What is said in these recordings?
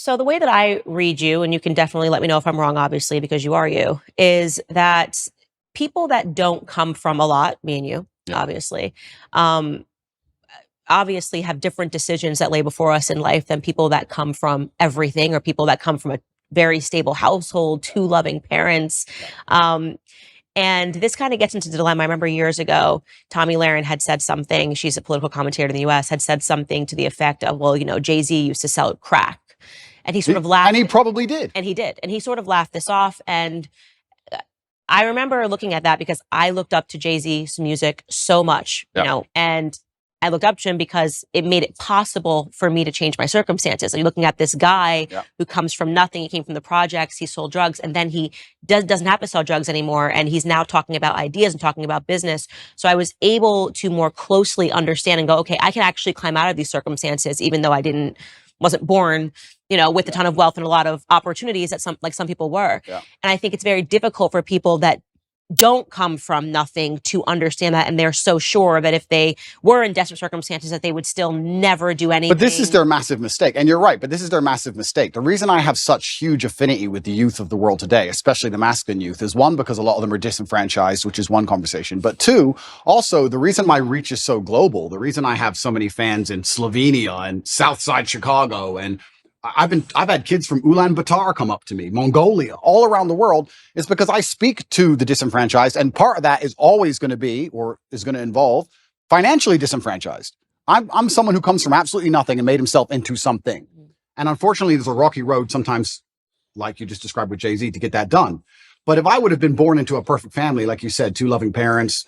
So the way that I read you, and you can definitely let me know if I'm wrong, obviously, because you are you, is that people that don't come from a lot, me and you, Yeah. um, obviously have different decisions that lay before us in life than people that come from everything or people that come from a very stable household, two loving parents. And this kind of gets into the dilemma. I remember years ago, Tommy Lahren had said something. She's a political commentator in the US, had said something to the effect of, well, Jay-Z used to sell crack. And he sort of laughed. And he probably did. And he did. And he sort of laughed this off. And I remember looking at that because I looked up to Jay-Z's music so much, and I looked up to him because it made it possible for me to change my circumstances. So you're looking at this guy who comes from nothing. He came from the projects. He sold drugs, and then he doesn't have to sell drugs anymore. And he's now talking about ideas and talking about business. So I was able to more closely understand and go, okay, I can actually climb out of these circumstances, even though I wasn't born, with a ton of wealth and a lot of opportunities that some people were. Yeah. And I think it's very difficult for people that don't come from nothing to understand that. And they're so sure that if they were in desperate circumstances, that they would still never do anything. But this is their massive mistake. And you're right, but this is their massive mistake. The reason I have such huge affinity with the youth of the world today, especially the masculine youth, is one, because a lot of them are disenfranchised, which is one conversation. But two, also the reason my reach is so global, the reason I have so many fans in Slovenia and Southside Chicago, and I've had kids from Ulaanbaatar come up to me, Mongolia, all around the world, is because I speak to the disenfranchised. And part of that is always going to be, or is going to involve, financially disenfranchised. I'm someone who comes from absolutely nothing and made himself into something. And unfortunately, there's a rocky road sometimes, like you just described with Jay-Z, to get that done. But if I would have been born into a perfect family, like you said, two loving parents,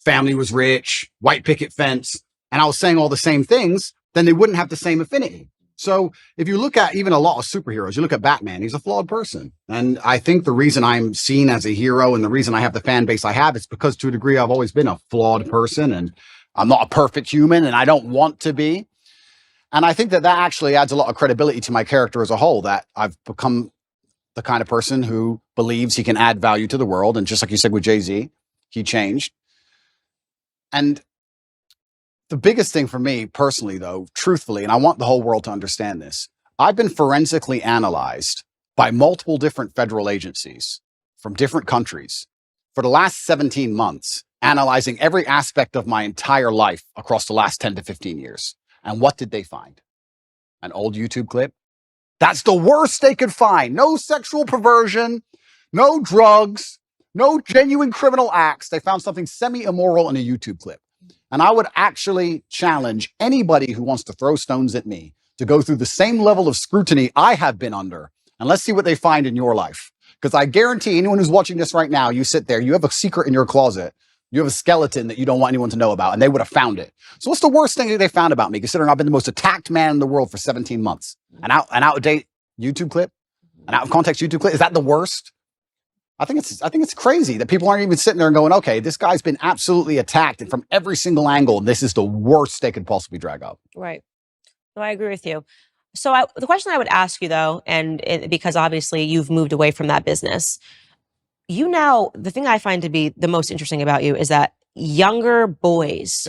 family was rich, white picket fence, and I was saying all the same things, then they wouldn't have the same affinity. So if you look at even a lot of superheroes, you look at Batman, he's a flawed person. And I think the reason I'm seen as a hero and the reason I have the fan base I have is because to a degree, I've always been a flawed person and I'm not a perfect human and I don't want to be. And I think that actually adds a lot of credibility to my character as a whole, that I've become the kind of person who believes he can add value to the world. And just like you said with Jay-Z, he changed. And the biggest thing for me personally, though, truthfully, and I want the whole world to understand this, I've been forensically analyzed by multiple different federal agencies from different countries for the last 17 months, analyzing every aspect of my entire life across the last 10 to 15 years. And what did they find? An old YouTube clip? That's the worst they could find. No sexual perversion, no drugs, no genuine criminal acts. They found something semi-immoral in a YouTube clip. And I would actually challenge anybody who wants to throw stones at me to go through the same level of scrutiny I have been under. And let's see what they find in your life. Because I guarantee anyone who's watching this right now, you sit there, you have a secret in your closet. You have a skeleton that you don't want anyone to know about, and they would have found it. So what's the worst thing that they found about me, considering I've been the most attacked man in the world for 17 months? An out-of-date YouTube clip? An out-of-context YouTube clip? Is that the worst? I think it's crazy that people aren't even sitting there and going, okay, this guy's been absolutely attacked and from every single angle, and this is the worst they could possibly drag up. Right. No, I agree with you. So the question I would ask you, though, because obviously you've moved away from that business, the thing I find to be the most interesting about you is that younger boys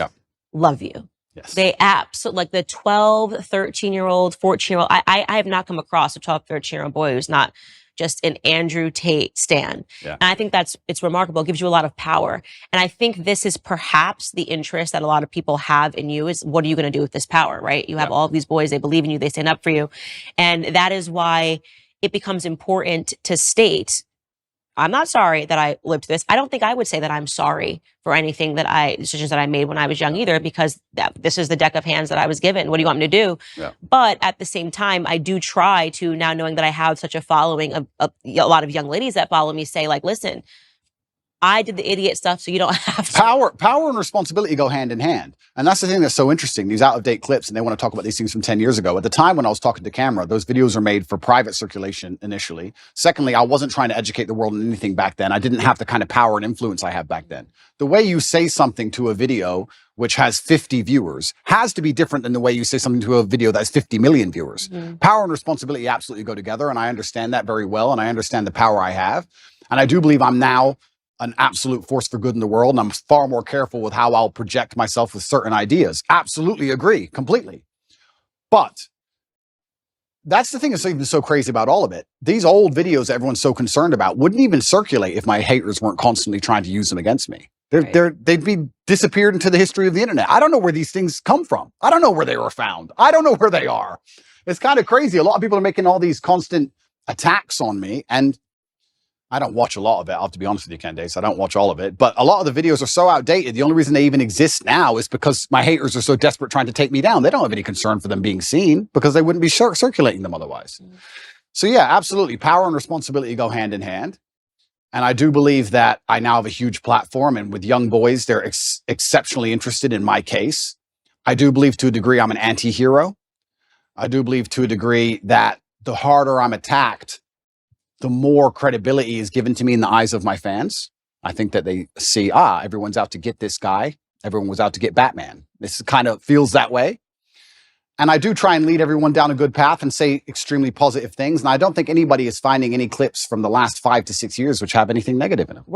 love you. Yes. They absolutely, like the 12, 13-year-old, 14-year-old. I have not come across a 12, 13-year-old boy who's not just an Andrew Tate stan. Yeah. And I think it's remarkable. It gives you a lot of power. And I think this is perhaps the interest that a lot of people have in you is, what are you going to do with this power, right? You have all of these boys, they believe in you, they stand up for you. And that is why it becomes important to state, I'm not sorry that I lived through this. I don't think I would say that I'm sorry for anything decisions that I made when I was young either, because this is the deck of hands that I was given. What do you want me to do? Yeah. But at the same time, I do try to, now knowing that I have such a following of a lot of young ladies that follow me, say like, listen, I did the idiot stuff, so you don't have to. Power and responsibility go hand in hand. And that's the thing that's so interesting, these out-of-date clips, and they want to talk about these things from 10 years ago. At the time when I was talking to camera, those videos are made for private circulation initially. Secondly, I wasn't trying to educate the world on anything back then. I didn't have the kind of power and influence I have back then. The way you say something to a video which has 50 viewers has to be different than the way you say something to a video that has 50 million viewers. Mm-hmm. Power and responsibility absolutely go together, and I understand that very well, and I understand the power I have. And I do believe I'm now an absolute force for good in the world, and I'm far more careful with how I'll project myself with certain ideas. Absolutely agree, completely. But that's the thing that's even so crazy about all of it. These old videos that everyone's so concerned about wouldn't even circulate if my haters weren't constantly trying to use them against me. They'd be disappeared into the history of the internet. I don't know where these things come from. I don't know where they were found. I don't know where they are. It's kind of crazy. A lot of people are making all these constant attacks on me, and I don't watch a lot of it. I'll have to be honest with you, Candace. I don't watch all of it, but a lot of the videos are so outdated. The only reason they even exist now is because my haters are so desperate trying to take me down. They don't have any concern for them being seen because they wouldn't be circulating them otherwise. So yeah, absolutely. Power and responsibility go hand in hand. And I do believe that I now have a huge platform, and with young boys, they're exceptionally interested in my case. I do believe to a degree I'm an anti-hero. I do believe to a degree that the harder I'm attacked, the more credibility is given to me in the eyes of my fans. I think that they see, everyone's out to get this guy. Everyone was out to get Batman. This kind of feels that way. And I do try and lead everyone down a good path and say extremely positive things. And I don't think anybody is finding any clips from the last 5 to 6 years which have anything negative in them.